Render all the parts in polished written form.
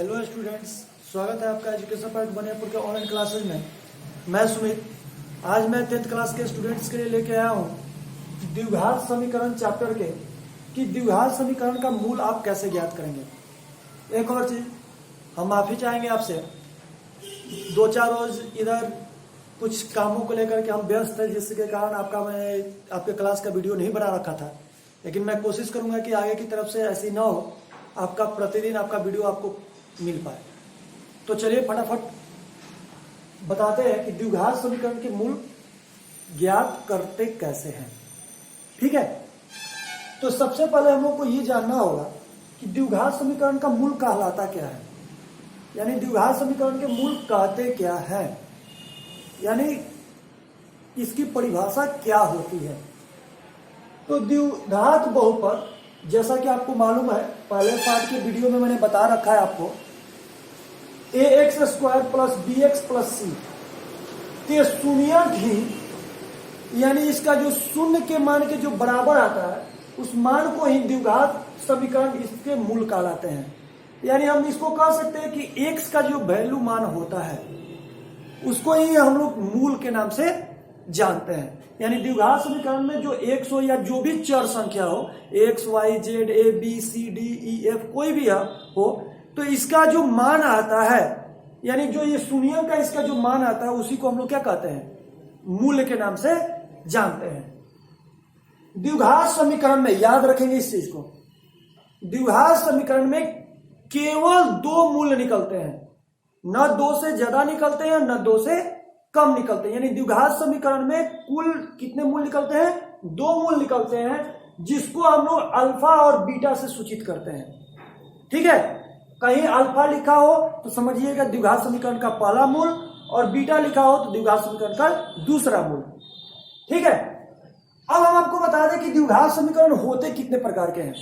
Hello students, स्वागत है आपका एजुकेशन पॉइंट बनियापुर के ऑनलाइन क्लासेज में। मैं सुमित। आज मैं 10th क्लास के स्टूडेंट्स के लिए लेके आया हूँ द्विघात समीकरण चैप्टर के कि द्विघात समीकरण का मूल आप कैसे ज्ञात करेंगे। एक और चीज हम माफी चाहेंगे आपसे, 2-4 रोज इधर कुछ कामों को लेकर के हम व्यस्त थे, जिसके कारण मैं आपके क्लास का वीडियो नहीं बना रखा था। लेकिन मैं कोशिश करूंगा कि आगे की तरफ से ऐसी ना हो, आपका प्रतिदिन आपका वीडियो आपको मिल पाए। तो चलिए फटाफट बताते हैं कि द्विघात समीकरण के मूल ज्ञात करते कैसे हैं। ठीक है, तो सबसे पहले हम लोग को ये जानना होगा कि द्विघात समीकरण का मूल कहलाता क्या है, यानी द्विघात समीकरण के मूल कहते क्या है, यानी इसकी परिभाषा क्या होती है। तो द्विघात बहुपद, जैसा कि आपको मालूम है, पहले पार्ट के वीडियो में मैंने बता रखा है आपको, ax² plus bx plus c के शून्यक ही, यानी इसका जो शून्य के मान के जो बराबर आता है उस मान को ही द्विघात समीकरण इसके मूल कहलाते हैं। यानी हम इसको कह सकते हैं कि x का जो वैल्यू मान होता है उसको ही हम लोग मूल के नाम से जानते हैं। यानी द्विघात समीकरण में जो x हो या जो भी चर संख्या हो, x, y, z, a, b, c, d, e, f कोई भी हो, तो इसका जो मान आता है, यानी जो ये शून्य का इसका जो मान आता है उसी को हम लोग क्या कहते हैं, मूल के नाम से जानते हैं। द्विघात समीकरण में याद रखेंगे इस चीज को, द्विघात समीकरण में केवल 2 मूल निकलते हैं, न 2 से ज्यादा निकलते हैं न 2 से कम निकलते हैं। यानी द्विघात समीकरण में कुल कितने मूल निकलते हैं, 2 मूल निकलते हैं, जिसको हम लोग अल्फा और बीटा से सूचित करते हैं। ठीक है, कहीं अल्फा लिखा हो तो समझिएगा द्विघात समीकरण का पहला मूल, और बीटा लिखा हो तो द्विघात समीकरण का दूसरा मूल। ठीक है, अब हम आपको बता दें कि द्विघात समीकरण होते कितने प्रकार के हैं।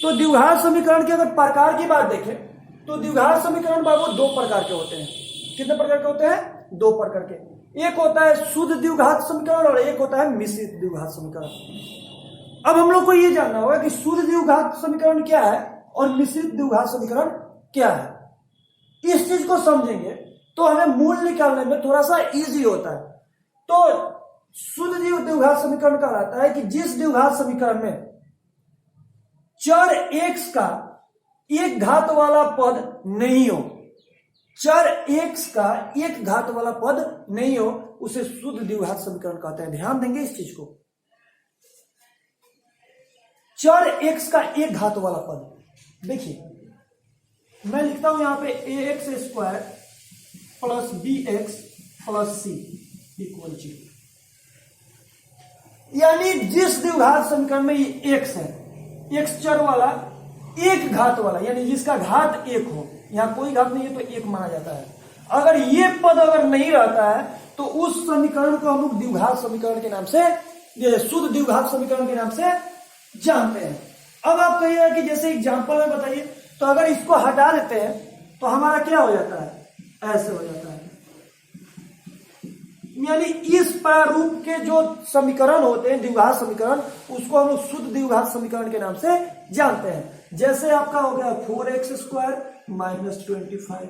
तो द्विघात समीकरण के अगर प्रकार की बात देखें तो द्विघात समीकरण बाबू 2 प्रकार के होते हैं। कितने प्रकार के होते हैं, 2 प्रकार के। एक होता है शुद्ध द्विघात समीकरण और एक होता है मिश्रित द्विघात समीकरण। अब हम लोग को यह जानना होगा कि शुद्ध द्विघात समीकरण क्या है और मिश्रित द्विघात समीकरण क्या है। इस चीज को समझेंगे तो हमें मूल निकालने में थोड़ा सा इजी होता है। तो शुद्ध द्विघात समीकरण कहलाता है कि जिस द्विघात समीकरण में चर x का एक घात वाला पद नहीं हो, चर x का एक घात वाला पद नहीं हो, उसे शुद्ध द्विघात समीकरण कहते हैं। ध्यान देंगे इस चीज को, चर x का एक घात वाला पद। देखिए मैं लिखता हूं यहां पे ax² plus bx plus c equal 0। यानी जिस द्विघात समीकरण में ये x है, x चर वाला एक घात वाला, यानी जिसका घात 1 हो, यहां कोई घात नहीं है तो 1 माना जाता है। अगर ये पद अगर नहीं रहता है तो उस समीकरण को हम लोग द्विघात समीकरण के नाम से, शुद्ध द्विघात समीकरण के नाम से जानते हैं। अब आप कहिएगा कि जैसे एग्जांपल में बताइए, तो अगर इसको हटा देते हैं तो हमारा क्या हो जाता है, ऐसे हो जाता है। यानी इस प्रारूप के जो समीकरण होते हैं द्विघात समीकरण, उसको हम लोग शुद्ध द्विघात समीकरण के नाम से जानते हैं। जैसे आपका हो गया 4x² minus 25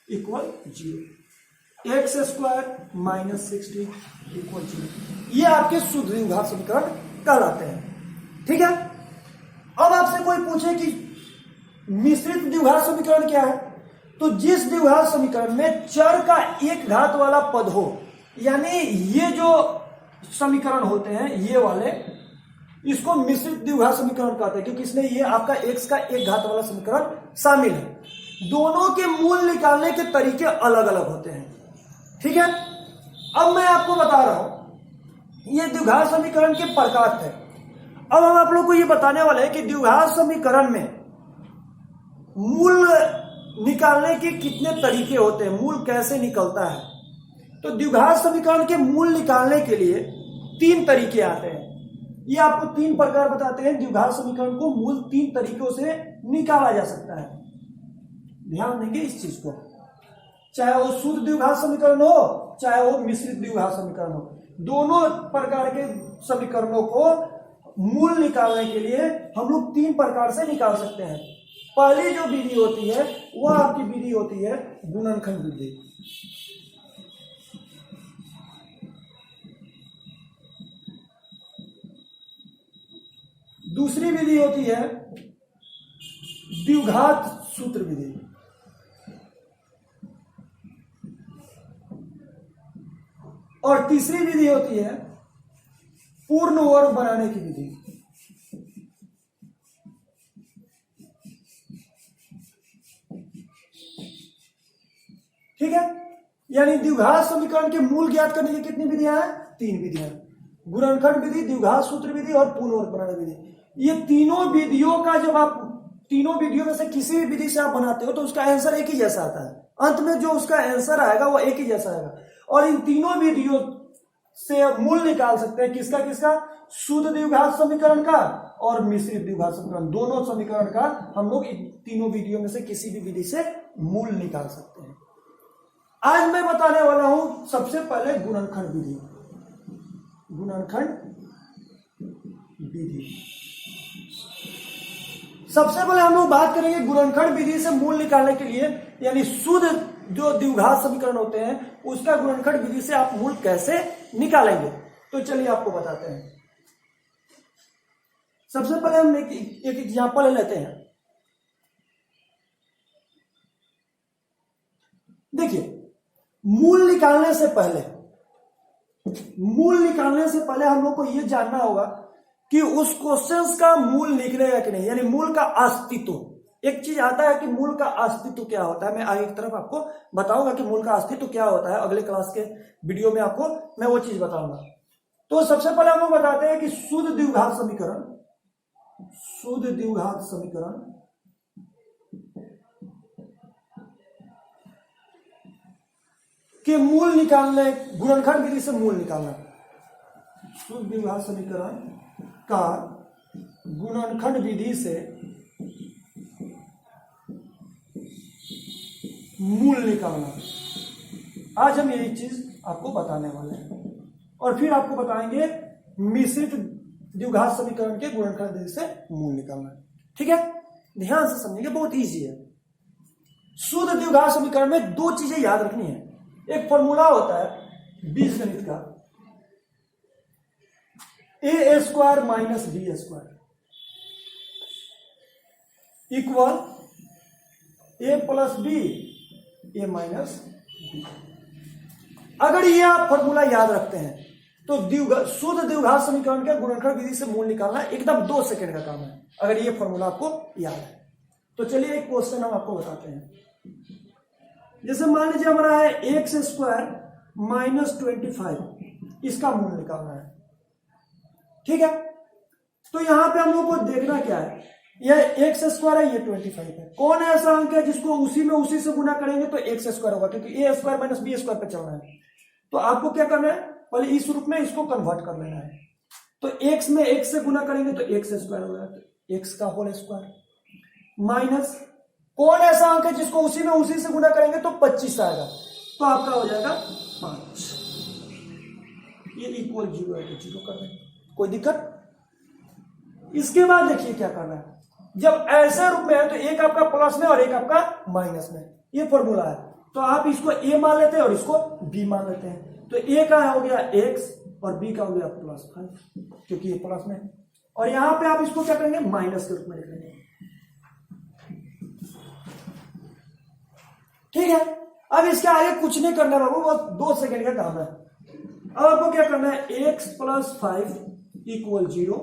equal 0, x² minus 60 equal 0। ये आपके शुद्ध द्विघात समीकरण कहलाते हैं। ठीक है, अब आपसे कोई पूछे कि मिश्रित द्विघात समीकरण क्या है, तो जिस द्विघात समीकरण में चर का एक घात वाला पद हो, यानी ये जो समीकरण होते हैं ये वाले, इसको मिश्रित द्विघात समीकरण कहते हैं, क्योंकि इसमें ये आपका x का एक घात वाला समीकरण शामिल है। दोनों के मूल निकालने के तरीके अलग अलग होते हैं। ठीक है, अब मैं आपको बता रहा हूं ये द्विघात समीकरण के प्रकार थे। अब हम आप लोग को ये बताने वाले हैं कि द्विघात समीकरण में मूल निकालने के कितने तरीके होते हैं, मूल कैसे निकलता है। तो द्विघात समीकरण के मूल निकालने के लिए 3 तरीके आते हैं। ये आपको 3 प्रकार बताते हैं, द्विघात समीकरण को मूल 3 तरीकों से निकाला जा सकता है। ध्यान देंगे इस चीज को, चाहे वो शुद्ध द्विघात समीकरण हो चाहे वो मिश्रित द्विघात समीकरण हो, दोनों प्रकार के समीकरणों को मूल निकालने के लिए हम लोग 3 प्रकार से निकाल सकते हैं। पहली जो विधि होती है वह आपकी विधि होती है गुणनखंड विधि। दूसरी विधि होती है द्विघात सूत्र विधि। और तीसरी विधि होती है पूर्ण वर्ग बनाने की विधि। ठीक है, यानी द्विघात समीकरण के मूल ज्ञात करने की कितनी विधियां हैं? 3 विधियां, गुणनखंड विधि, द्विघात सूत्र विधि और पूर्ण वर्ग बनाने विधि। ये तीनों विधियों का जब आप तीनों विधियों में से किसी भी विधि से आप बनाते हो तो उसका आंसर एक ही जैसा आता है। अंत में जो उसका आंसर आएगा वो एक ही जैसा आएगा। और इन तीनों विधियों से मूल निकाल सकते हैं किसका किसका? शुद्ध द्विघात समीकरण का और मिश्रित द्विघात समीकरण, दोनों समीकरण का हम लोग इन तीनों विधियों में से किसी भी विधि से मूल निकाल सकते हैं। आज मैं बताने वाला हूं सबसे पहले गुणनखंड विधि। गुणनखंड विधि सबसे पहले हम लोग बात करेंगे गुणनखंड विधि से मूल निकालने के लिए, यानी शुद्ध जो द्विघात समीकरण होते हैं उसका गुणनखंड विधि से आप मूल कैसे निकालेंगे। तो चलिए आपको बताते हैं। सबसे पहले हम एक एग्जांपल लेते हैं। देखिए, मूल निकालने से पहले हम लोग को यह जानना होगा कि उस क्वेश्चंस का मूल निकलेगा कि नहीं, यानी मूल का अस्तित्व। एक चीज आता है कि मूल का अस्तित्व क्या होता है। मैं आगे की तरफ आपको बताऊंगा कि मूल का अस्तित्व क्या होता है। अगले क्लास के वीडियो में आपको मैं वो चीज बताऊंगा। तो सबसे पहले हम लोग बताते हैं कि शुद्ध द्विघात समीकरण के मूल निकालने, गुणनखंड विधि से मूल निकालना। शुद्ध द्विघात समीकरण का गुणनखंड विधि से मूल निकालना, आज हम यही चीज आपको बताने वाले हैं। और फिर आपको बताएंगे मिश्रित द्विघात समीकरण के गुणनखंड विधि से मूल निकालना। ठीक है, ध्यान से समझिए, बहुत इजी है। शुद्ध द्विघात समीकरण में 2 चीजें याद रखनी है। एक फॉर्मूला होता है बीजगणित का, A square minus B square equal A plus B A minus B. अगर ये आप फॉर्मूला याद रखते हैं तो शुद्ध द्विघात समीकरण के गुणनखंड विधि से मूल निकालना एकदम 2 सेकंड का काम है, अगर ये फॉर्मूला आपको याद है। तो चलिए एक क्वेश्चन हम आपको बताते हैं। जैसे मान लीजिए हमारा है एक्स स्क्वायर माइनस 25, इसका मूल निकालना है। ठीक है, तो यहां पे हम लोग को देखना क्या है, यह एक्स स्क्वायर है, ये 25 है। कौन ऐसा अंक है जिसको उसी से गुना करेंगे तो एक्स स्क्वायर होगा, क्योंकि ए स्क्वायर माइनस बी स्क्वायर पे चलना है। तो आपको क्या करना है, पहले इस रूप में इसको कन्वर्ट कर लेना है। तो एक्स में एक्स से गुना करेंगे तो एक्स स्क्वायर होगा, तो एक्स का होल स्क्वायर माइनस कौन ऐसा अंक है जिसको उसी से गुना करेंगे तो 25 आएगा, तो आपका हो जाएगा 5। ये इक्वल 0 है तो 0 कर देंगे, कोई दिक्कत। इसके बाद देखिए क्या करना है, जब ऐसे रूप में है तो एक आपका प्लस में और एक आपका माइनस में, ये फॉर्मूला है। तो आप इसको ए मान लेते हैं और इसको बी मान लेते हैं। तो ए का हो गया एक्स और बी का हो गया +5, क्योंकि ये प्लस में। और यहां पे आप इसको क्या करेंगे, माइनस के रूप में लिख लेंगे। ठीक है, अब इसके आगे कुछ नहीं करना बाबू, वो 2 सेकंड का काम है। अब आपको क्या करना है, x + 5 = 0,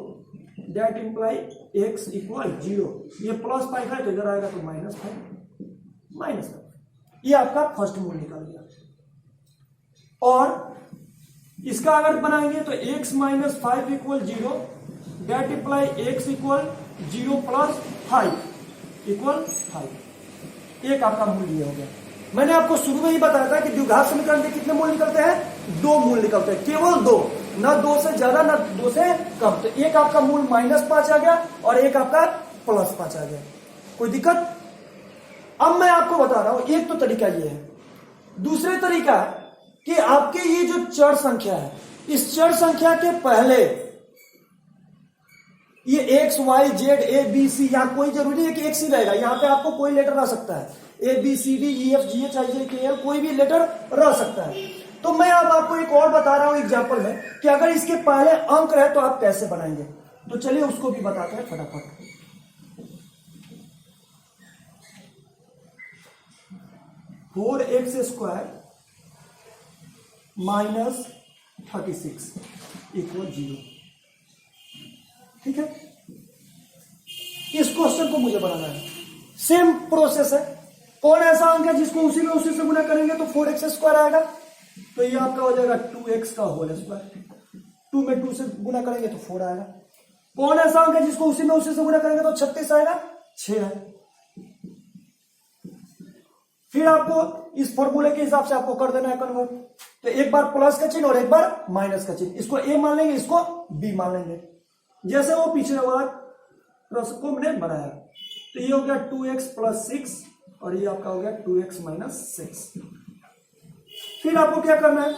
दैट इंप्लाई x = 0। ये +5 है तो इधर आएगा तो -5। ये आपका फर्स्ट मूल निकल गया। और इसका अगर बनाएंगे तो x - 5 = 0, दैट इंप्लाई x = 0 + 5 = 5। एक आपका मूल ये हो गया। मैंने आपको शुरू में ही बताया था कि द्विघात समीकरण के कितने मूल निकलते हैं, 2 मूल निकलते हैं, केवल 2, ना 2 से ज्यादा ना 2 से कम। तो एक आपका मूल -5 आ गया और एक आपका +5 आ गया, कोई दिक्कत। अब मैं आपको बता रहा हूं, एक तो तरीका ये है। दूसरे तरीका कि आपके ये जो चर संख्या है, इस चर संख्या के पहले ये X Y Z A B C, यहाँ कोई जरूरी है कि एक्स ही रहेगा, यहाँ पे आपको कोई लेटर रह सकता है, A B C D E F G H I J K L, कोई भी लेटर रह सकता है। तो मैं अब आपको एक और बता रहा हूं एग्जाम्पल में कि अगर इसके पहले अंक रहे तो आप कैसे बनाएंगे। तो चलिए उसको भी बताते हैं फटाफट। 4x² minus 36 equal 0। ठीक है, इस क्वेश्चन को मुझे बनाना है। सेम प्रोसेस है। कौन ऐसा अंक है जिसको उसी से गुना करेंगे तो 4x² आएगा, तो ये आपका हो जाएगा 2x का होल स्क्वायर। 2 में 2 से गुना करेंगे तो 4 आएगा। कौन ऐसा अंक है जिसको उसी से गुना करेंगे तो 36 आएगा, 6 है। फिर आपको इस फॉर्मूले के हिसाब से आपको कर देना है कन्वर्ट। तो एक बार प्लस का चिन्ह और एक बार माइनस का चिन्ह, इसको a मान लेंगे, इसको b मान लेंगे, जैसे वो पिछले बार प्रश्न को मैंने बनाया। तो ये हो गया 2x प्लस 6 और ये आपका हो गया 2x माइनस 6। फिर आपको क्या करना है,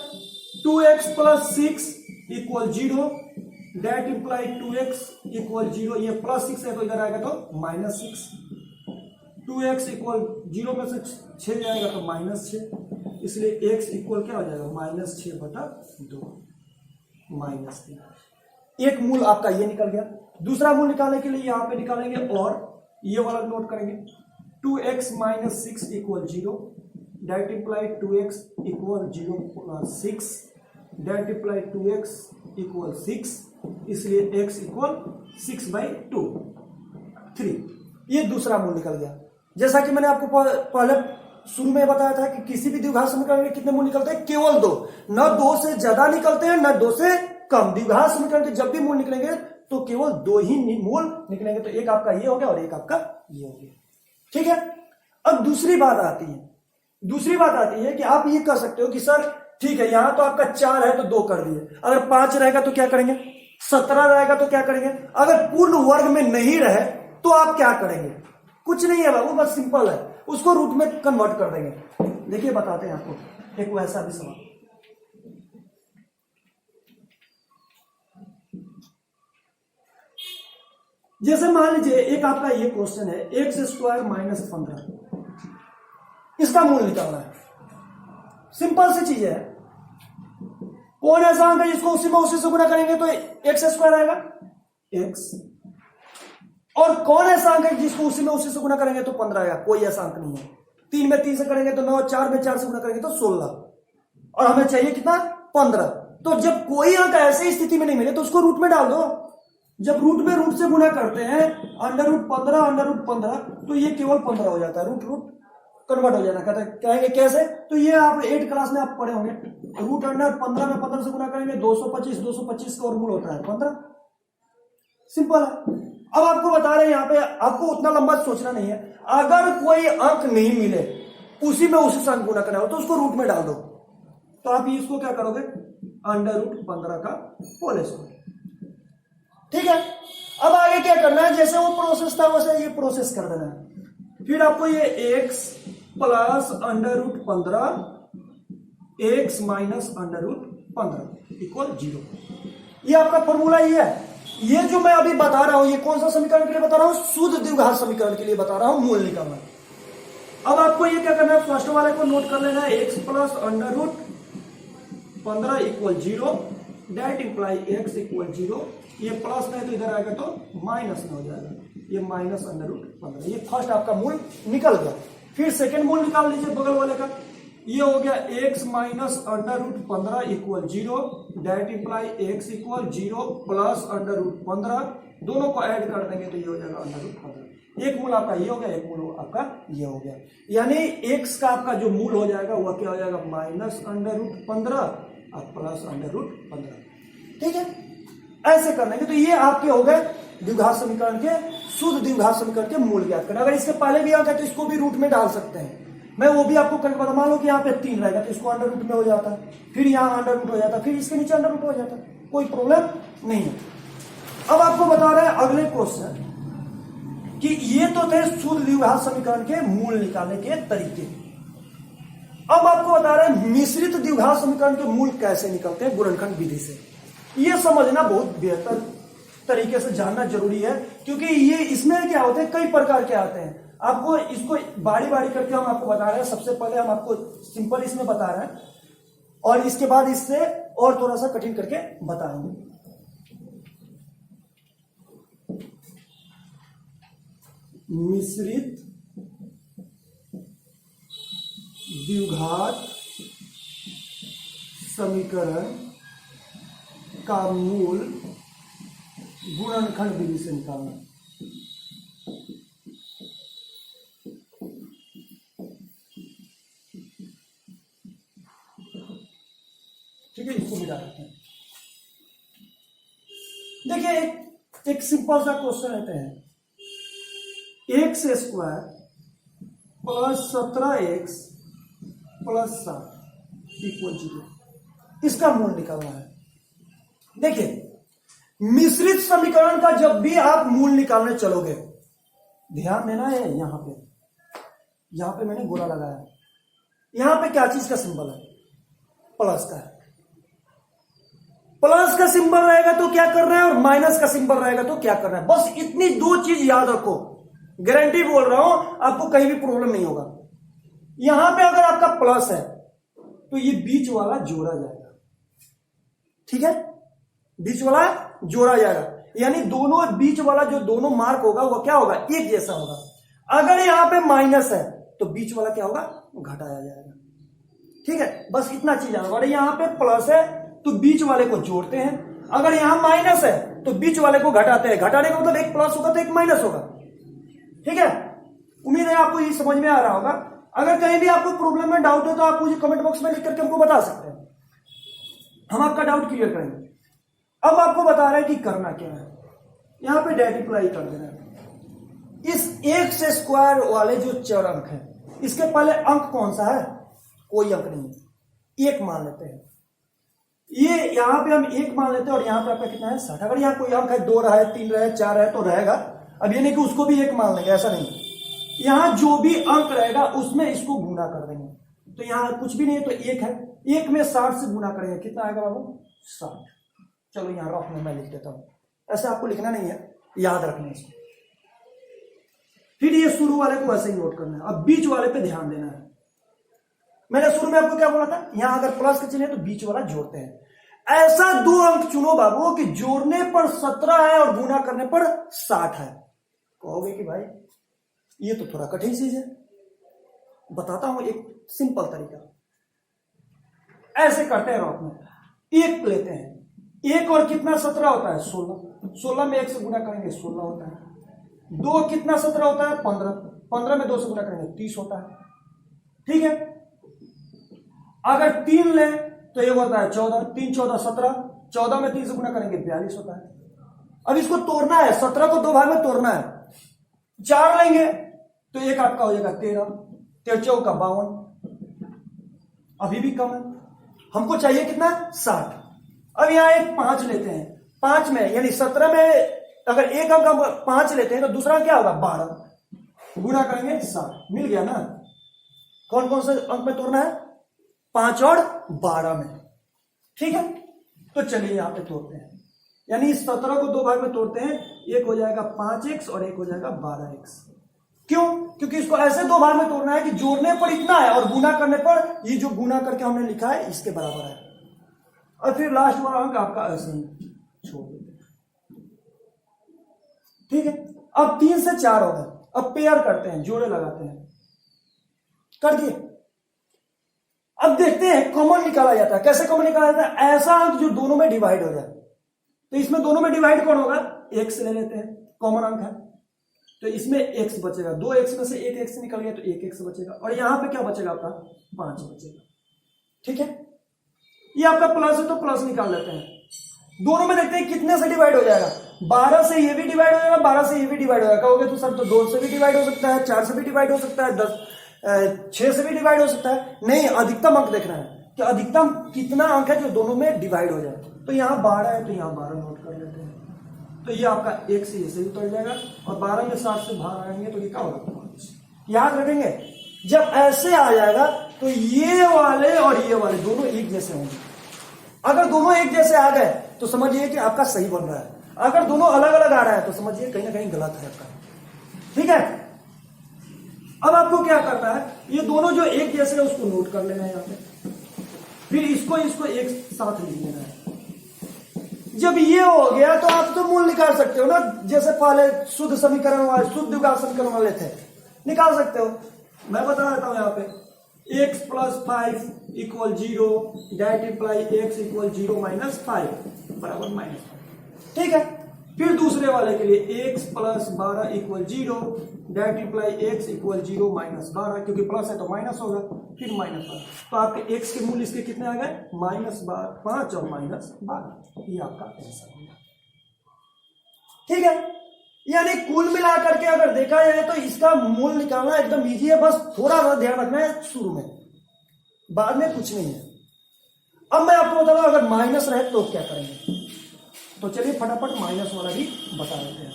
2x plus 6 equal 0, that imply 2x equal 0। ये प्लस 6 है तो इधर आएगा तो माइनस 6। 2x इक्वल 0 में से 6 जाएगा तो माइनस 6, इसलिए x इक्वल क्या हो जाएगा, माइनस 6/2 माइनस 3। एक मूल आपका ये निकल गया। दूसरा मूल निकालने के लिए यहां पे निकालेंगे और ये वाला नोट करेंगे। 2x minus 6 equal 0, that imply 2x equal 0 plus 6, that imply 2x equal 6, इसलिए x इक्वल 6/2 3। ये दूसरा मूल निकल गया। जैसा कि मैंने आपको पहले शुरू में बताया था कि किसी भी द्विघात समीकरण में कितने मूल निकलते हैं, केवल 2, न 2 से ज्यादा निकलते हैं न 2 से कम। द्विघात समीकरण के जब भी मूल निकलेंगे तो केवल 2 ही मूल निकलेंगे। तो एक आपका ये हो गया और एक आपका ये हो गया। ठीक है, अब दूसरी बात आती है कि आप ये कर सकते हो कि सर ठीक है, यहां तो आपका 4 है तो 2 कर दिए, अगर 5 रहेगा तो क्या करेंगे, 17 रहेगा तो क्या करेंगे, अगर पूर्ण वर्ग में नहीं रहे तो आप क्या करेंगे। कुछ नहीं है बाबू, बस सिंपल है, उसको रूट में कन्वर्ट कर देंगे। देखिए बताते हैं आपको एक वैसा भी सवाल। जैसे मान लीजिए एक आपका ये क्वेश्चन है, x² माइनस 15, इसका मूल निकालना है। सिंपल सी चीज है। कौन ऐसा अंक है जिसको उसी से गुना करेंगे तो x² आएगा, x। और कौन ऐसा अंक है जिसको उसी से गुना करेंगे तो 15 आएगा, कोई ऐसा अंक नहीं है। 3 में 3 से करेंगे तो 9, 4 में 4 से गुना करेंगे तो 16, और हमें चाहिए कितना, 15। तो जब कोई अंक ऐसी स्थिति में नहीं मिले तो उसको रूट में डाल दो। जब रूट में रूट से गुना करते हैं √15 तो ये केवल 15 हो जाता है, रूट कन्वर्ट हो जाना। कहेंगे कैसे, तो ये आप 8 क्लास में आप पढ़े होंगे। √15 में 15 से गुना करेंगे 225 का और मूल होता है 15। सिंपल है। अब आपको बता रहे हैं यहाँ पे, आपको उतना लंबा सोचना नहीं है। अगर कोई अंक नहीं मिले उसी से अंक गुना करना हो तो उसको रूट में डाल दो। तो आप इसको क्या करोगे, √15 का होल स्क्वायर। ठीक है, अब आगे क्या करना है, जैसे वो प्रोसेस था वैसे ये प्रोसेस कर देना है। फिर आपको ये x plus √15 x minus √15 equal 0, ये आपका फॉर्मूला ये है। ये जो मैं अभी बता रहा हूं, ये कौन सा समीकरण के लिए बता रहा हूं, शुद्ध द्विघात समीकरण के लिए बता रहा हूं, मूल निकालना। अब आपको ये क्या करना है, फर्स्ट वाले को नोट कर लेना है, x plus √15 equal 0, that imply x equal 0। ये प्लस में तो इधर आएगा तो माइनस में हो जाएगा, ये माइनस √15। ये फर्स्ट आपका मूल निकल गया। फिर सेकेंड मूल निकाल लीजिए बगल वाले का, ये हो गया x minus √15 equal 0, that imply x equal 0 plus √15। दोनों को ऐड कर देंगे तो ये हो जाएगा √15। एक मूल आपका ये हो गया, एक मूल आपका ये हो गया। यानी x का आपका जो मूल हो जाएगा वह क्या हो जाएगा, माइनस √15 और प्लस √15। ठीक है, ऐसे कर लेंगे तो ये आपके हो गए द्विघात समीकरण के, शुद्ध द्विघात समीकरण के मूल ज्ञात करना। अगर इसके पहले भी अंक है तो इसको भी रूट में डाल सकते हैं। मैं वो भी आपको करके बता, मान लो कि यहाँ पे 3 रहेगा तो इसको अंडर रूट में हो जाता है, फिर यहाँ अंडर रूट हो जाता है, फिर इसके नीचे अंडर रूट हो जाता है, कोई प्रॉब्लम नहीं है। अब आपको बता रहे हैं अगले क्वेश्चन कि ये तो थे शुद्ध द्विघात समीकरण के मूल निकालने के तरीके। अब आपको बता रहे हैं मिश्रित द्विघात समीकरण के मूल कैसे निकलते हैं गुणनखंड विधि से। ये समझना बहुत बेहतर तरीके से जानना जरूरी है, क्योंकि ये इसमें क्या होते हैं, कई प्रकार के आते हैं। आपको इसको बारी बारी करके हम आपको बता रहे हैं। सबसे पहले हम आपको सिंपल इसमें बता रहे हैं और इसके बाद इससे और थोड़ा सा कठिन करके बताएंगे। मिश्रित द्विघात समीकरण का मूल गुणनखंड विधि से निकालना। ठीक है, इसको मिटा देते हैं। देखिए एक सिंपल सा क्वेश्चन लेते हैं। X square plus 17x plus 7 equal 0, इसका मूल निकालना है। देखिए मिश्रित समीकरण का जब भी आप मूल निकालने चलोगे, ध्यान देना है यहां पे मैंने गोला लगाया है। यहां पे क्या चीज का सिंबल है, प्लस का है। प्लस का सिंबल रहेगा तो क्या कर रहा है और माइनस का सिंबल रहेगा तो क्या कर रहा है। बस इतनी दो चीज याद रखो, गारंटी बोल रहा हूं, आपको कहीं भी प्रॉब्लम नहीं होगा। यहां पे अगर आपका प्लस है तो ये बीच वाला जोड़ा जाएगा, ठीक है, बीच वाला जोड़ा जाएगा, यानी दोनों बीच वाला जो दोनों मार्क होगा वो क्या होगा, एक जैसा होगा। अगर यहां पे माइनस है तो बीच वाला क्या होगा, घटाया जाएगा। ठीक है, बस इतना चीज आएगा। अगर यहां पे प्लस है तो बीच वाले को जोड़ते हैं, अगर यहां माइनस है तो बीच वाले को घटाते हैं। घटाने का मतलब एक प्लस होगा तो एक माइनस होगा। ठीक है, उम्मीद है आपको ये समझ में आ रहा होगा। अगर कहीं भी आपको प्रॉब्लम में डाउट हो तो आप मुझे कमेंट बॉक्स में लिख करके हमको बता सकते हैं, हम आपका डाउट क्लियर करेंगे। अब आपको बता रहे हैं कि करना क्या है। यहां पे मल्टीप्लाई कर देना है। इस एक्स स्क्वायर वाले जो चर अंक है, इसके पहले अंक कौन सा है, कोई अंक नहीं है, एक मान लेते हैं। ये यहां पे हम एक मान लेते हैं और यहां पे आपका कितना है 60। अगर यहां कोई अंक है, 2 रहा है, 3 रहे, 4 है तो रहेगा। अब ये नहीं कि उसको भी एक मान लेंगे, ऐसा नहीं। यहां जो भी अंक रहेगा उसमें इसको गुना कर देंगे। तो यहां कुछ भी नहीं है तो एक है, एक में 60 से गुना करेंगे, कितना आएगा बाबू, 60। चलो यहां रफ में मैं लिख देता हूं, ऐसे आपको लिखना नहीं है, याद रखना इसको। फिर ये शुरू वाले को ऐसे ही नोट करना है। अब बीच वाले पे ध्यान देना है। मैंने शुरू में आपको क्या बोला था, यहां अगर प्लस के चिन्ह है तो बीच वाला जोड़ते हैं। ऐसा 2 अंक चुनो बाबू कि जोड़ने पर 17 है और गुना करने पर 60 है। कहोगे कि भाई ये तो थोड़ा कठिन चीज है, बताता हूं एक सिंपल तरीका। ऐसे करते हैं रॉक में, एक लेते हैं, एक और कितना 17 होता है, 16। 16 में 1 से गुना करेंगे 16 होता है। 2 कितना 17 होता है, 15। 15 में 2 से गुना करेंगे 30 होता है। ठीक है, अगर 3 ले तो ये होता है 14। 3 14 17, 14 में 3 से गुना करेंगे 42 होता है। अब इसको तोड़ना है, 17 को 2 भाग में तोड़ना है। 4 लेंगे तो एक आपका हो जाएगा 13, 13 चौका 52, अभी भी कम है, हमको चाहिए कितना 60। अब यहां एक 5 लेते हैं, 5 में यानी 17 में अगर एक अंक हम 5 लेते हैं तो दूसरा क्या होगा 12, गुना करेंगे 60, मिल गया ना। कौन कौन से अंक में तोड़ना है, 5 और 12 में। ठीक है, तो चलिए यहां पे तोड़ते हैं, यानी इस 17 को 2 भाग में तोड़ते हैं। एक हो जाएगा 5x और एक हो जाएगा 12x। क्यों, क्योंकि इसको ऐसे 2 भाग में तोड़ना है कि जोड़ने पर इतना है और गुना करने पर ये जो गुना करके हमने लिखा है इसके बराबर है। और फिर लास्ट वाला अंक आपका ऐसे ही छोड़ देते हैं। ठीक है, अब 3 से 4 हो गए। अब पेयर करते हैं, जोड़े लगाते हैं, कर दिए। अब देखते हैं कॉमन निकाला जाता है। कैसे कॉमन निकाला जाता है, ऐसा अंक जो दोनों में डिवाइड हो जाए। तो इसमें दोनों में डिवाइड कौन होगा, x ले लेते हैं, कॉमन अंक है तो इसमें x बचेगा। 2x में से एक x निकल गया तो 1x बचेगा और यहां पे क्या बचेगा आपका 5 बचेगा। ठीक है, ये आपका प्लस है तो प्लस निकाल लेते हैं। दोनों में देखते हैं कितने से डिवाइड हो जाएगा। 12 से ये भी डिवाइड हो जाएगा, 12 से ये भी डिवाइड हो जाएगा। कहोगे तो सर तो 2 से भी डिवाइड हो सकता है, 4 से भी डिवाइड हो सकता है, 6 से भी डिवाइड हो सकता है। नहीं, अधिकतम अंक देखना है कि अधिकतम कितना अंक है जो दोनों में डिवाइड हो जाए। तो यहां 12 है तो यहां 12 नोट कर लेते हैं। तो ये आपका 1 से ये से भी उतर जाएगा और 12 में 60 से बाहर आएंगे तो ये क्या होगा 5। याद रखेंगे, जब ऐसे आ जाएगा तो ये वाले और ये वाले दोनों एक जैसे होंगे। अगर दोनों एक जैसे आ गए तो समझिए कि आपका सही बन रहा है। अगर दोनों अलग अलग आ रहा है तो समझिए कहीं ना कहीं गलत है आपका। ठीक है, अब आपको क्या करना है, ये दोनों जो एक जैसे है उसको नोट कर लेना है यहाँ पे, फिर इसको एक साथ लिख लेना है। जब ये हो गया तो आप तो मूल निकाल सकते हो ना, जैसे पहले शुद्ध समीकरण वाले, शुद्ध द्विघात समीकरण वाले थे, निकाल सकते हो। मैं बता देता हूं यहाँ पे, x + 5 = 0, दैट इम्प्लाई x = 0 - 5 बराबर -5। ठीक है, फिर दूसरे वाले के लिए x + 12 = 0, दैट इम्प्लाई x = 0 - 12, क्योंकि प्लस है तो माइनस होगा, फिर -12। तो आपके x के मूल्य इसके कितने आ गए, -5 और -12। ये आपका आंसर होगा। ठीक है, यानी कुल मिला करके अगर देखा जाए तो इसका मूल निकालना एकदम इजी है, बस थोड़ा सा ध्यान रखना है शुरू में, बाद में कुछ नहीं है। अब मैं आपको बता रहा हूं अगर माइनस रहे तो क्या करेंगे, तो चलिए फटाफट माइनस वाला भी बता देते हैं।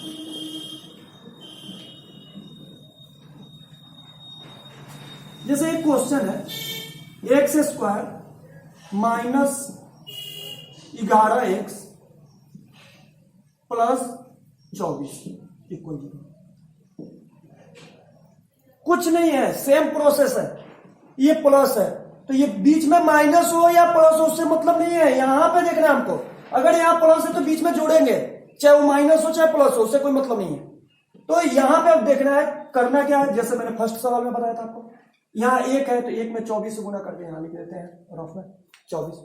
जैसे एक क्वेश्चन है, x² - 11x + 24 = 0। कुछ नहीं है, सेम प्रोसेस है, ये प्लस है तो ये बीच में माइनस हो या प्लस हो उससे मतलब नहीं है, यहां पे देखना है हमको। अगर यहां प्लस है तो बीच में जोड़ेंगे, चाहे वो माइनस हो चाहे प्लस हो, उससे कोई मतलब नहीं है। तो यहां पे अब देखना है करना क्या है, जैसे मैंने फर्स्ट सवाल में बताया था आपको, यहां 1 है तो 1 में 24 से गुना करके यहां लिख देते हैं रफ में 24,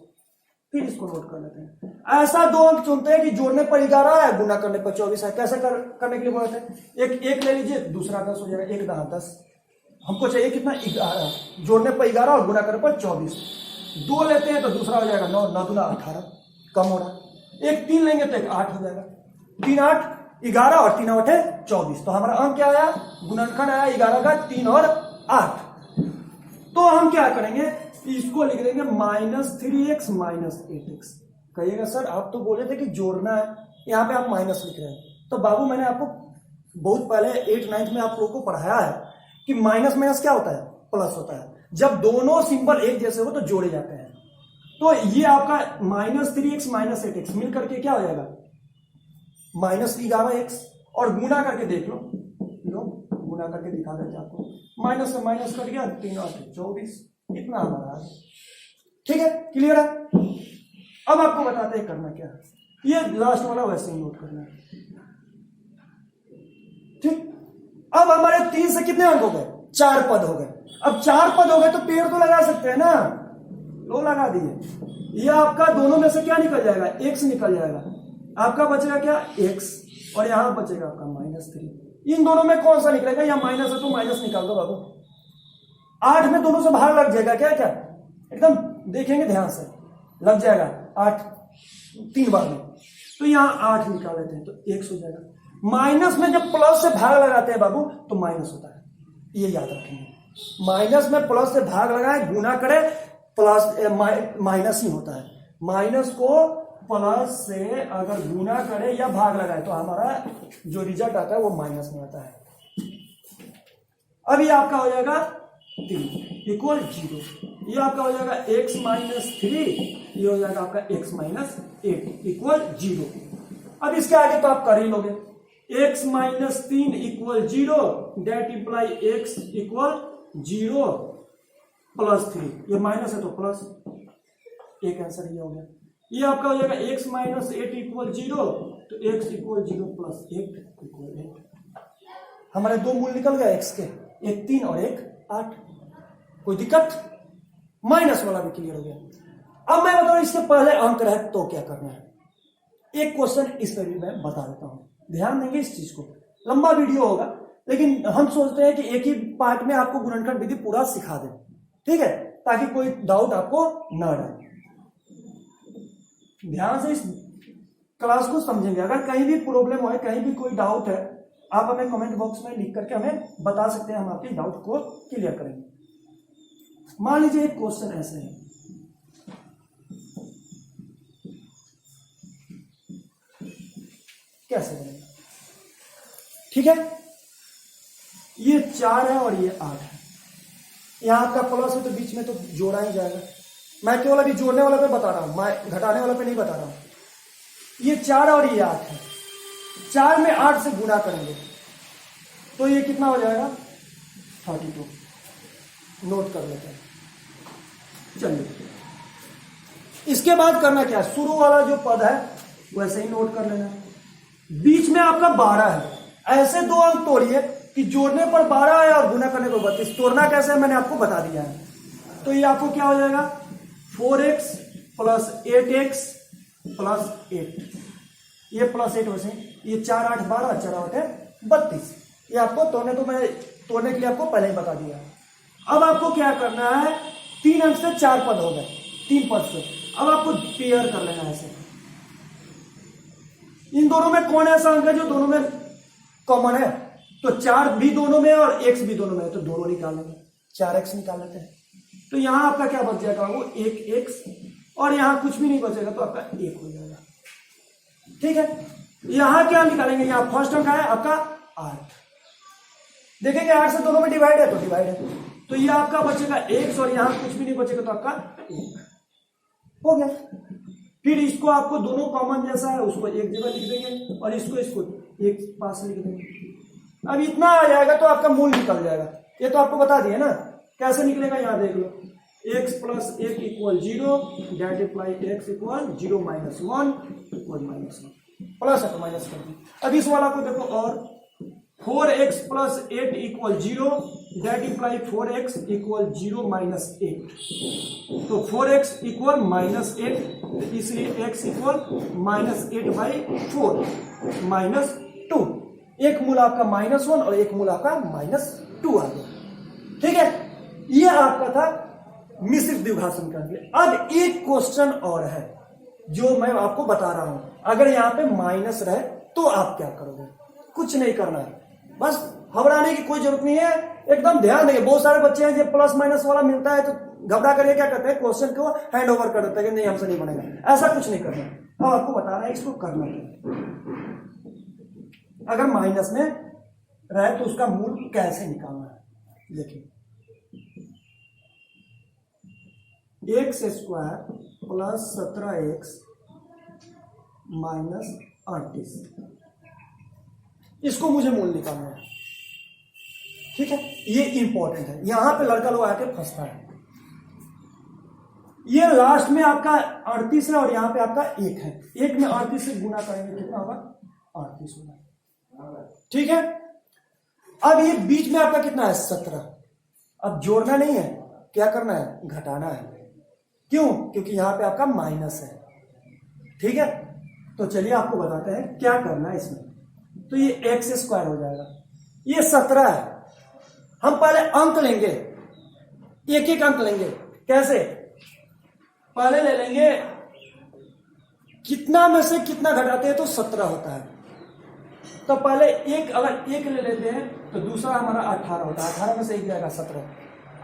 फिर इसको नोट कर लेते हैं। ऐसा 2 अंक चुनते हैं कि जोड़ने पर 11 है, गुना करने पर 24 है। कैसे करने के लिए बोलते हैं, एक ले लीजिए, दूसरा 10 हो जाएगा, 1 10 10। हमको चाहिए कितना, 11, जोड़ने पर 11 और गुना करने पर 24। 2 लेते हैं तो दूसरा हो जाएगा 9, 9 दूना 18, कम हो रहा। एक 3 लेंगे तो एक 8 हो जाएगा, 3 8 11 और 3 8 24। तो हमारा अंक क्या आया, गुणनखंड आया 11 का 3 और 8। तो हम क्या करेंगे, इसको लिख देंगे -3x - 8x। कहिएगा सर आप तो बोले थे कि जोड़ना है, यहां पे आप माइनस लिख रहे हैं। तो बाबू मैंने आपको बहुत पहले 8th 9th में आप लोगों को पढ़ाया है कि माइनस माइनस क्या होता है, प्लस होता है। जब दोनों सिंबल एक जैसे हो तो जोड़े जाते हैं। तो ये आपका -3x - 8x मिल करके क्या हो जाएगा, -11x, और गुना करके देख लो, गुना करके दिखा देते आपको, माइनस से माइनस कट गया, 3 और 24, इतना हमारा है। ठीक है, क्लियर है। अब आपको बताते हैं करना क्या है, ये लास्ट वाला वैसे ही नोट करना है। ठीक, अब हमारे 3 से कितने अंक हो गए, 4 पद हो गए। अब 4 पद हो गए तो पेड़ तो लगा सकते हैं ना, लो लगा दिए। ये आपका दोनों में से क्या निकल जाएगा, x निकल जाएगा, आपका बचेगा क्या, x, और यहां बचेगा आपका -3। इन दोनों में कौन सा निकलेगा, या माइनस है तो माइनस निकाल दो बाबू। 8 में दोनों से बाहर लग जाएगा क्या, क्या एकदम देखेंगे ध्यान से, लग जाएगा 8 3 बार में, तो यहां 8 निकाल लेते हैं तो x हो जाएगा। माइनस में जब प्लस से भाग लगाते हैं बाबू तो माइनस होता है, ये याद रखेंगे। माइनस में प्लस से भाग लगाए, गुना करे, प्लस माइनस ही होता है। माइनस को प्लस से अगर गुना करे या भाग लगाए तो हमारा जो रिजल्ट आता है वो माइनस में आता है। अब ये आपका हो जाएगा 3 = 0। ये आपका हो जाएगा x - 3, ये हो जाएगा आपका x - 8 = 0। अब इसके आगे तो आप कर ही लोगे, x - 3 = 0, दैट इम्प्लाई x = 0 + 3, ये माइनस है तो प्लस, एक आंसर ये हो गया। ये आपका हो जाएगा x - 8 = 0, तो x = 0 + 1 = 8। हमारे 2 मूल निकल गए x के, एक 3 और एक 8। कोई दिक्कत, माइनस वाला भी क्लियर हो गया। अब मैं बताऊं इससे पहले अंक रहे तो क्या करना है। एक क्वेश्चन इस पर भी मैं बता देता हूं, ध्यान देंगे इस चीज को। लंबा वीडियो होगा लेकिन हम सोचते हैं कि एक ही पार्ट में आपको गुणनखंड विधि पूरा सिखा दें, ठीक है, ताकि कोई डाउट आपको ना रहे। ध्यान से इस क्लास को समझेंगे। अगर कहीं भी प्रॉब्लम हो, कहीं भी कोई डाउट है, आप हमें कमेंट बॉक्स में लिख करके हमें बता सकते हैं, हम आपके डाउट को क्लियर करेंगे। मान लीजिए एक क्वेश्चन ऐसे है, कैसे बनेगा, ठीक है, ये 4 है और ये 8 है। यहां आपका प्लस है तो बीच में तो जोड़ा ही जाएगा। मैं केवल अभी जोड़ने वाला पे बता रहा हूं, मैं घटाने वाला पे नहीं बता रहा हूं। ये 4 और ये 8 है, 4 में 8 से गुणा करेंगे तो ये कितना हो जाएगा 32। नोट कर लेते हैं। चलिए इसके बाद करना क्या है, शुरू वाला जो पद है वैसे ही नोट कर लेना। बीच में आपका 12 है, ऐसे दो अंक तोड़िए कि जोड़ने पर 12 है और गुना करने पर 32। तोड़ना कैसे है मैंने आपको बता दिया है। तो ये आपको क्या हो जाएगा 4x प्लस 8x प्लस 8, ये प्लस 8 वैसे ये 4 8 12 4 8 32। ये आपको तोड़ने के लिए आपको पहले ही बता दिया। अब आपको क्या करना है, 3 अंक से 4 पद हो गए, 3 पद से। अब आपको पेयर कर लेना है ऐसे। इन दोनों में कौन ऐसा अंक है जो दोनों में कॉमन है, तो 4 भी दोनों में और x भी दोनों में है, तो दोनों निकाल लेंगे। 4x निकाल लेते हैं, तो यहां आपका क्या बच जाएगा, वो 1x, और यहां कुछ भी नहीं बचेगा तो आपका 1 हो जाएगा। ठीक है, यहां क्या निकालेंगे, यहां फर्स्ट अंक है आपका 8। देखेंगे 8 से दोनों में डिवाइड है तो डिवाइड है, तो ये आपका बचेगा x, और यहां कुछ भी नहीं बचेगा तो आपका 1 हो गया। फिर इसको आपको दोनों कॉमन जैसा है उसको एक जगह लिख देंगे और इसको एक पास लिख देंगे। अब इतना आ जाएगा तो आपका मूल निकल जाएगा। ये तो आपको बता दिए ना कैसे निकलेगा, यहां देख लो। x plus 1 equal 0, that imply x equal 0 minus 1 equal minus 1, plus है तो माइनस कर दी। अब इस वाला को देखो, और 4x plus 8 equal 0, that imply 4x equal 0 minus 8, तो 4x इक्वल माइनस 8, इसलिए x इक्वल माइनस 8/4 माइनस 2। एक मूल आपका -1 और एक मूल आपका -2 आ गया। ठीक है, ये आपका था मिश्रित द्विघात समीकरण के लिए। अब एक क्वेश्चन और है जो मैं आपको बता रहा हूं। अगर यहां पे माइनस रहे तो आप क्या करोगे, कुछ नहीं करना है, बस घबराने की कोई जरूरत नहीं है, एकदम ध्यान देंगे। बहुत सारे बच्चे हैं जो प्लस माइनस वाला मिलता है तो घबरा करके क्या करते हैं, क्वेश्चन को हैंड ओवर कर देते हैं कि नहीं हमसे नहीं बनेगा। ऐसा कुछ नहीं करना। अब आपको बता रहा है इसको करना है। अगर माइनस में रहे तो उसका मूल कैसे निकालना है, देखिए x square plus 17x minus 38, इसको मुझे मूल निकालना है। ठीक है, ये इंपॉर्टेंट है, यहां पे लड़का लोग आके फंसता है। ये लास्ट में आपका 38 है और यहां पे आपका 1 है, 1 में 38 से गुना करेंगे कितना होगा 38 होगा। ठीक है, अब ये बीच में आपका कितना है 17। अब जोड़ना नहीं है, क्या करना है, घटाना है। क्यों, क्योंकि यहां पे आपका माइनस है। ठीक है, तो चलिए आपको बताते हैं क्या करना है इसमें। तो ये x स्क्वायर हो जाएगा, ये 17 है। हम पहले अंक लेंगे, एक एक अंक लेंगे। कैसे, पहले ले लेंगे कितना में से कितना घटाते हैं तो 17 होता है। तो पहले एक, अगर एक ले लेते हैं तो दूसरा हमारा 18 होता है। 18 में से एक जाएगा 17,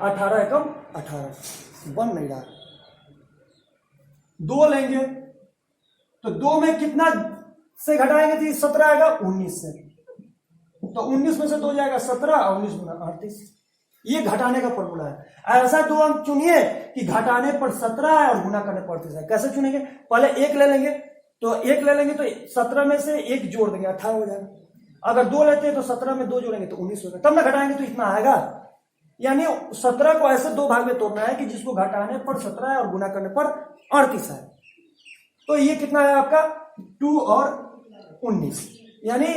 18 एकम 18 बन नहीं रहा। 2 लेंगे तो 2 में कितना से घटाएंगे तो 17 आएगा 19 से, तो 19 में से 2 जाएगा 17 और 19 गुना 38। ये घटाने का फॉर्मूला है। ऐसा 2 अंक चुनिए कि घटाने पर 17 है और गुना करने पर 38 है। कैसे चुनेंगे, पहले एक ले लेंगे, तो एक ले लेंगे तो 17 में से एक जोड़ देंगे 18 हो जाएगा। अगर 2 लेते हैं तो 17 में 2 जोड़ेंगे तो 19 होगा, तब ना घटाएंगे तो इतना आएगा। यानी 17 को ऐसे 2 भाग में तोड़ना है कि जिसको घटाने पर 17 है और गुना करने पर 38 है। तो ये कितना है आपका 2 और 19, यानी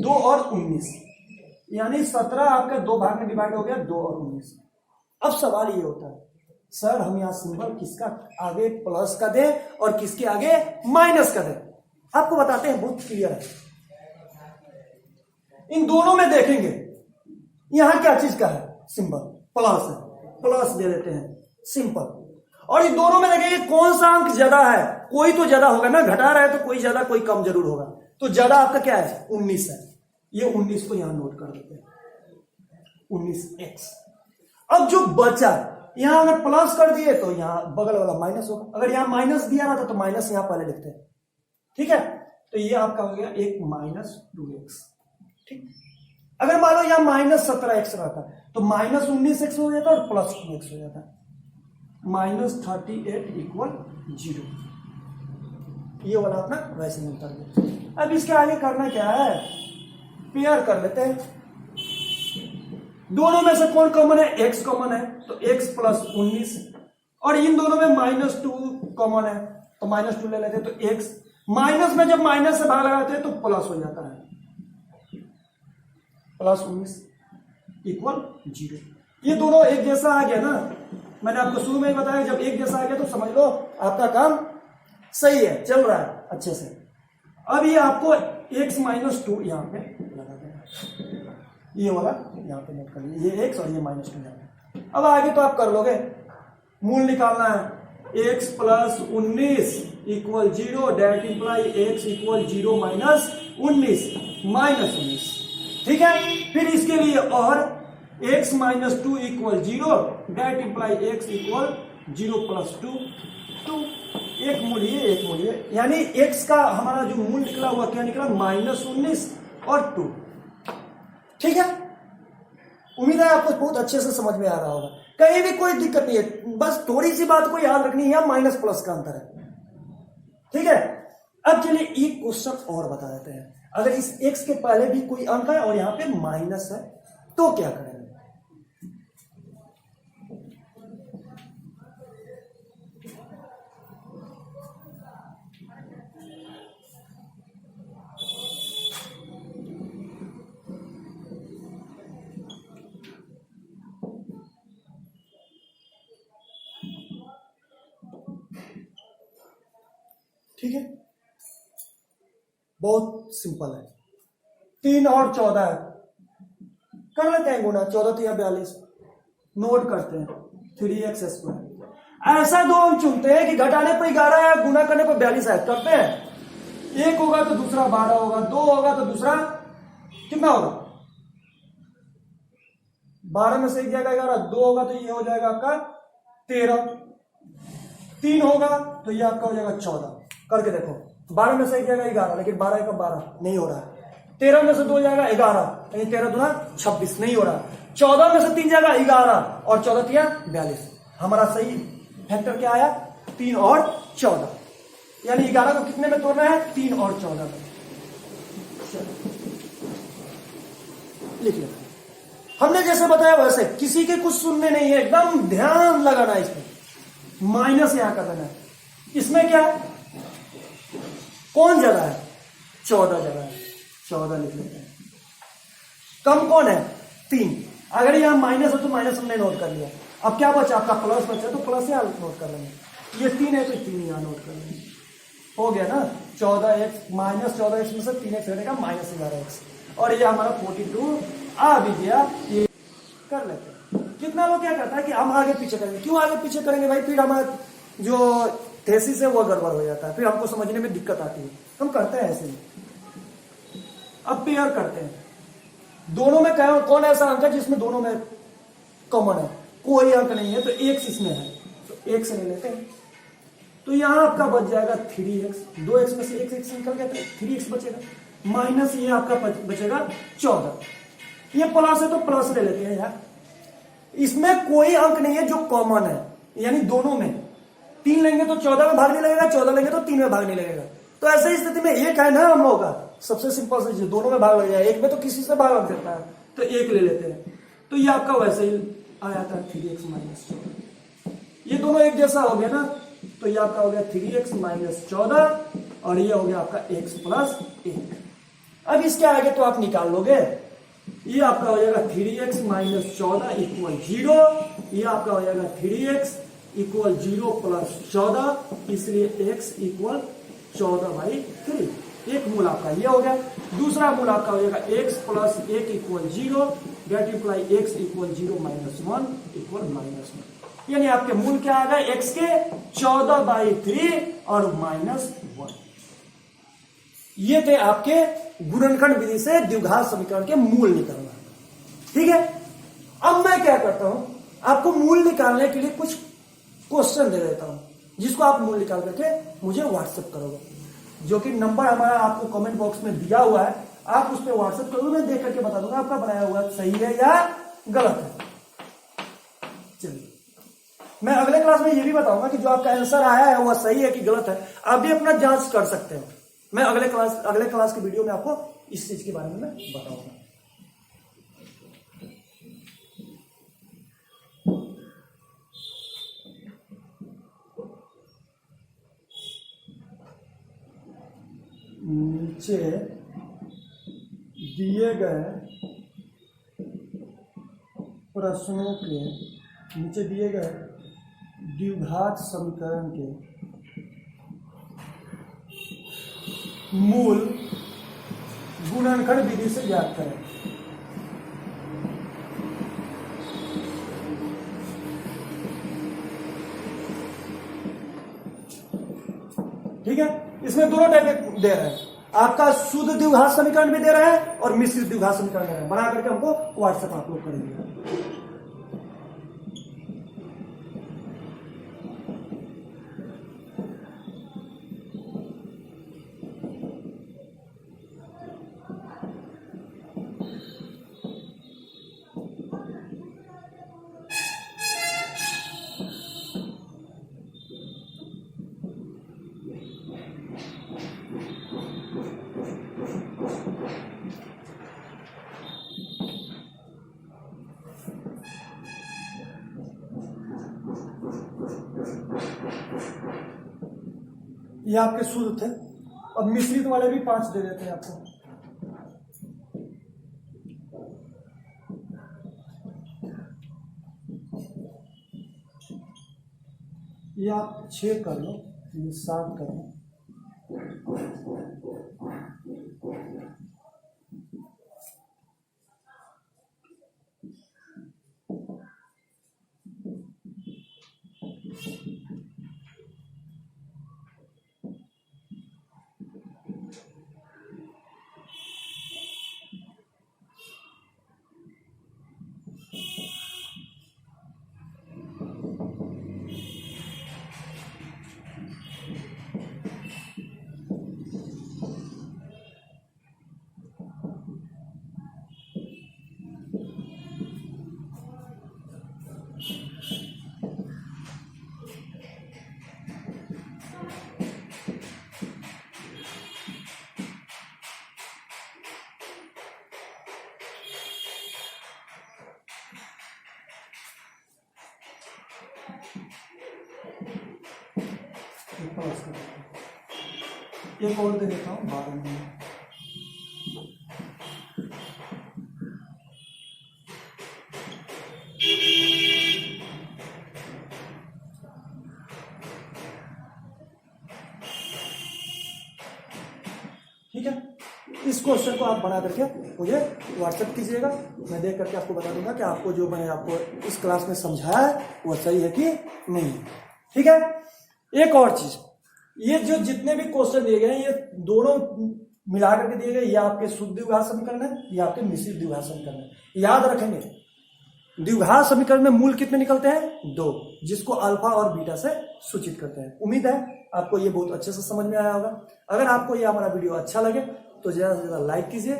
2 और 19, यानी 17 आपका 2 भाग में डिवाइड हो गया, 2 और 19। अब सवाल ये होता है, सर हम यहां सिंबल किसका आगे प्लस का दें और किसके आगे माइनस का दें। आपको बताते हैं, बहुत क्लियर है। इन दोनों में देखेंगे यहां क्या चीज का है, सिंबल प्लस है, प्लस दे देते हैं, सिंपल। और इन दोनों में देखेंगे कौन सा अंक ज्यादा है, कोई तो ज्यादा होगा ना, घटा रहा है तो कोई ज्यादा कोई कम जरूर होगा। तो ज्यादा आपका क्या है 19 है, ये 19 को यहां नोट कर देते हैं, 19x। अब जो बचा यहां अगर प्लस कर दिए तो यहां बगल वाला माइनस होगा, अगर यहां माइनस दिया ना था तो माइनस यहां पहले लिखते हैं। ठीक है, तो ये आपका हो गया एक -2x। ठीक, अगर मान लो यहां -17x रहता तो -19x हो जाता और +2x हो जाता, -38 = 0। ये वाला अपना वैसे ही उतर गया। अब इसके आगे करना क्या है, पेयर कर लेते हैं। दोनों में से कौन कॉमन है, x कॉमन है, तो x प्लस 19, और इन दोनों में -2 कॉमन है तो -2 ले लेते हैं, तो x माइनस में जब माइनस से भाग लगाते हैं तो प्लस हो जाता है, प्लस 19 इक्वल 0। ये दोनों एक जैसा आ गया ना, मैंने आपको शुरू में ही बताया, जब एक जैसा आ गया तो समझ लो आपका काम सही है, चल रहा है अच्छे से। अब ये आपको x -2 यहां पे लगा देना, ये वाला यहां पे नोट कर लीजिए, ये x और ये -2 यहां पे। अब आगे तो आप कर लोगे, मूल निकालना है, x plus 19 equal 0, that imply x equal 0 -19, ठीक है। फिर इसके लिए और x -2 equal 0, that imply x equal 0 + 2, एक मूल ये एक मूल ये, यानी x का हमारा जो मूल निकला हुआ क्या निकला, -19 और 2, ठीक है। उम्मीद है आपको बहुत अच्छे से समझ में आ रहा होगा, कहीं भी कोई दिक्कत नहीं है, बस थोड़ी सी बात को याद रखनी है, माइनस प्लस का अंतर है, ठीक है। अब चलिए एक क्वेश्चन और बता देते हैं, अगर इस x के पहले भी कोई अंक है और यहां पे माइनस है तो क्या करेंगे। ठीक है, बहुत सिंपल है, 3 और 14 है, कर लेते हैं गुना, 14 3 42, नोट करते हैं 3x²। ऐसा दो अंक चुनते हैं कि घटाने पर 11 है, गुना करने पर 42 है, करते हैं। एक होगा तो दूसरा 12 होगा, 2 होगा तो दूसरा कितना होगा, 12 में से एक जाएगा 11, 2 होगा तो ये हो जाएगा आपका 13, 3 होगा तो ये आपका हो जाएगा 14। करके देखो, 12 में से एक जाएगा 11, लेकिन 12 का 12 नहीं हो रहा है, 13 में से 2 जाएगा 11, लेकिन 13 दूना 26 नहीं हो रहा, 14 में से 3 जाएगा 11 और 14 3 42। हमारा सही फैक्टर क्या आया, 3 और 14, यानी 11 को कितने में तोड़ना है, 3 और 14 में। लिख लेते, हमने जैसे बताया वैसे, किसी के कुछ सुनने नहीं है, एकदम ध्यान लगाना इसमें, माइनस यहां कर देना है। इसमें क्या कौन जगह है, 14 जगह है, 14 लिख लेते हैं। कम कौन है, 3, अगर यहां माइनस है तो माइनस हमने नोट कर लिया। अब क्या बचा, आपका प्लस बचा तो प्लस यहां नोट कर लेंगे, ये 3 है तो 3 यहां नोट कर लेंगे, हो गया ना। 14x -14x में से 3x घटेगा -11x, और ये हमारा 42 आ भी गया। ये कर लेते हैं। कितना लोग क्या करता है कि हम आगे पीछे करेंगे, क्यों आगे पीछे करेंगे भाई, फिर हमारा जो थेसिस है वो गड़बड़ हो जाता है, फिर हमको समझने में दिक्कत आती है, हम करते हैं ऐसे ही। अब पेयर करते हैं, दोनों में कौन ऐसा अंक है जिसमें दोनों में कॉमन है, कोई अंक नहीं है, तो x इसमें है तो x ले लेते हैं, तो यहां आपका बच जाएगा 3x, 2x में से x निकल गया तो 3x बचेगा, माइनस ये आपका बचेगा 14, ये प्लस है तो प्लस ले लेते हैं यार, इसमें कोई अंक नहीं है जो कॉमन है, यानी दोनों में 3 लेंगे तो 14 में भाग नहीं लगेगा, 14 लेंगे तो 3 में भाग नहीं लगेगा, तो ऐसे स्थिति में एक है ना हम लोगों का, सबसे सिंपल से चीज, दोनों में भाग लग जाएगा, एक में तो किसी से भाग लग सकता है, तो एक ले लेते हैं, तो ये आपका वैसे ही आया था 3x -14, ये दोनों एक जैसा हो गया ना, तो ये आपका हो गया 3x -14 और ये हो गया आपका x + 1। अब इसके आगे तो आप निकाल लोगे, ये आपका हो जाएगा 3x -14 = 0, ये आपका हो जाएगा 3x = 0 + 14, इसलिए x = 14/3, एक मूल आपका ये हो गया। दूसरा मूल आपका हो जाएगा x + 1 = 0, डेट इंप्लाई x = 0 - 1 = -1, यानी आपके मूल क्या आ गए, x के 14/3 और -1। ये थे आपके गुणनखंड विधि से द्विघात समीकरण के मूल निकालना, ठीक है। अब मैं क्या करता हूं, आपको मूल निकालने के लिए कुछ क्वेश्चन दे देता हूं, जिसको आप मूल निकाल करके मुझे व्हाट्सएप करोगे, जो कि नंबर हमारा आपको कमेंट बॉक्स में दिया हुआ है, आप उस पर व्हाट्सएप करोगे, मैं देख करके बता दूंगा आपका बनाया हुआ सही है या गलत है। चलिए मैं अगले क्लास में ये भी बताऊंगा कि जो आपका आंसर आया है वह सही है कि गलत है, आप भी अपना जांच कर सकते हो। मैं अगले क्लास की वीडियो में आपको इस चीज के बारे में बताऊंगा। नीचे दिए गए प्रश्नों के नीचे दिए गए द्विघात समीकरण के मूल गुणनखंड विधि से ज्ञात करें। ठीक है, इसमें दोनों टाइप दे रहे हैं, आपका शुद्ध द्विघात समीकरण भी दे रहे हैं और मिश्रित द्विघात समीकरण दे रहे हैं। बना करके हमको व्हाट्सएप आप लोग करेंगे। ये आपके शुद्ध थे, अब मिश्रित वाले भी 5 दे देते हैं आपको। ये आप 6 कर लो, ये 7 कर लो। एक और दे देता हूँ 12 में। ठीक है, इस क्वेश्चन को आप बना करके मुझे व्हाट्सएप कीजिएगा, मैं देख करके आपको बता दूंगा कि आपको जो मैंने आपको इस क्लास में समझाया है वो सही है कि नहीं है। ठीक है, एक और चीज, ये जो जितने भी क्वेश्चन दिए गए हैं ये दोनों मिला करके दिए गए, ये आपके शुद्ध द्विघात समीकरण है, ये आपके मिश्रित द्विघात समीकरण है। याद रखेंगे द्विघात समीकरण में मूल कितने निकलते हैं? 2, जिसको अल्फा और बीटा से सूचित करते हैं। उम्मीद है आपको ये बहुत अच्छे से समझ में आया होगा। अगर आपको ये हमारा वीडियो अच्छा लगे तो ज्यादा से ज्यादा लाइक कीजिए,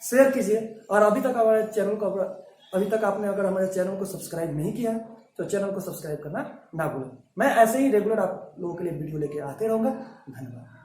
शेयर कीजिए, और अभी तक आपने अगर हमारे चैनल को सब्सक्राइब नहीं किया तो चैनल को सब्सक्राइब करना ना भूलें। मैं ऐसे ही रेगुलर आप लोगों के लिए वीडियो लेके आते रहूंगा। धन्यवाद।